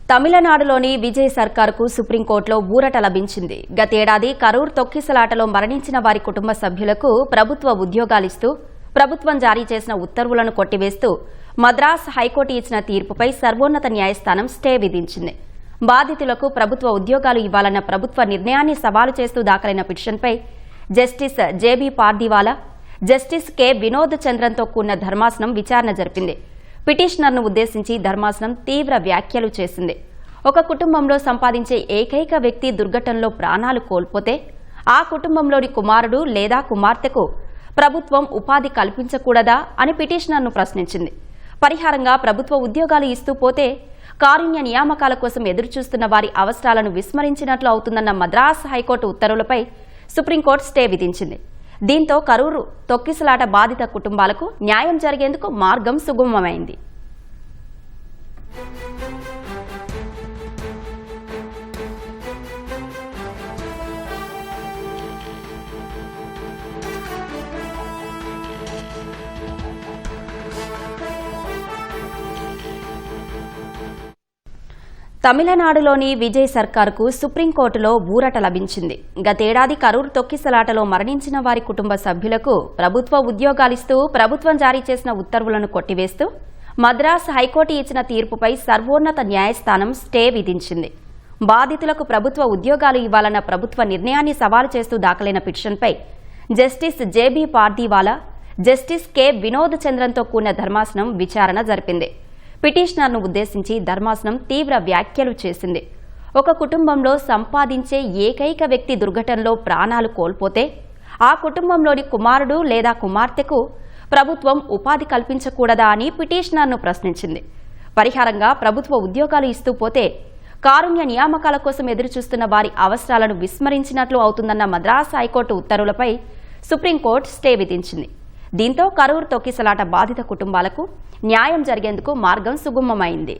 తమిళనాడులోని విజయ్ సర్కార్కు సుప్రీంకోర్టులో ఊరట లభించింది. గతేడాది కరూర్ తొక్కిసలాటలో మరణించిన వారి కుటుంబ సభ్యులకు ప్రభుత్వ ఉద్యోగాలిస్తూ ప్రభుత్వం జారీ చేసిన ఉత్తర్వులను కొట్టివేస్తూ మద్రాస్ హైకోర్టు ఇచ్చిన తీర్పుపై సర్వోన్నత న్యాయస్థానం స్టే విధించింది. బాధితులకు ప్రభుత్వ ఉద్యోగాలు ఇవ్వాలన్న ప్రభుత్వ నిర్ణయాన్ని సవాలు చేస్తూ దాఖలైన పిటిషన్పై justice JB Pardiwala, justice K Vinod చంద్రన్తో కూడిన ధర్మాసనం విచారణ జరిపింది. పిటిషనర్ను ఉద్దేశించి ధర్మాసనం తీవ్ర వ్యాఖ్యలు చేసింది. ఒక కుటుంబంలో సంపాదించే ఏకైక వ్యక్తి దుర్ఘటనలో ప్రాణాలు కోల్పోతే ఆ కుటుంబంలోని కుమారుడు లేదా కుమార్తెకు ప్రభుత్వం ఉపాధి కల్పించకూడదా అని పిటిషనర్ను ప్రశ్నించింది. పరిహారంగా ప్రభుత్వ ఉద్యోగాలు ఇస్తూ పోతే కారుణ్య నియామకాల కోసం ఎదురుచూస్తున్న వారి అవసరాలను విస్మరించినట్లు అవుతుందన్న మద్రాస్ హైకోర్టు ఉత్తర్వులపై సుప్రీంకోర్టు స్టే విధించింది. దీంతో కరూరు తొక్కిసలాట బాధిత కుటుంబాలకు న్యాయం జరిగేందుకు మార్గం సుగమమైంది. తమిళనాడులోని విజయ్ సర్కార్కు సుప్రీంకోర్టులో ఊరట లభించింది. గతేడాది కరూర్ తొక్కిసలాటలో మరణించిన వారి కుటుంబ సభ్యులకు ప్రభుత్వ ఉద్యోగాలిస్తూ ప్రభుత్వం జారీ చేసిన ఉత్తర్వులను కొట్టివేస్తూ మద్రాస్ హైకోర్టు ఇచ్చిన తీర్పుపై సర్వోన్నత న్యాయస్థానం స్టే విధించింది. బాధితులకు ప్రభుత్వ ఉద్యోగాలు ఇవ్వాలన్న ప్రభుత్వ నిర్ణయాన్ని సవాలు చేస్తూ దాఖలైన పిటిషన్పై justice JB Pardiwala, justice K Vinod చంద్రన్తో కూడిన ధర్మాసనం విచారణ జరిపింది. పిటిషనర్ను ఉద్దేశించి ధర్మాసనం తీవ్ర వ్యాఖ్యలు చేసింది. ఒక కుటుంబంలో సంపాదించే ఏకైక వ్యక్తి దుర్ఘటనలో ప్రాణాలు కోల్పోతే ఆ కుటుంబంలోని కుమారుడు లేదా కుమార్తెకు ప్రభుత్వం ఉపాధి కల్పించకూడదా అని పిటిషనర్ను ప్రశ్నించింది. పరిహారంగా ప్రభుత్వ ఉద్యోగాలు ఇస్తూ పోతే కారుణ్య నియామకాల కోసం ఎదురుచూస్తున్న వారి అవసరాలను విస్మరించినట్లు అవుతుందన్న మద్రాస్ హైకోర్టు ఉత్తర్వులపై సుప్రీంకోర్టు స్టే విధించింది. దీంతో కరూర్ తొక్కిసలాట బాధిత కుటుంబాలకు న్యాయం జరిగేందుకు మార్గం సుగమమైంది.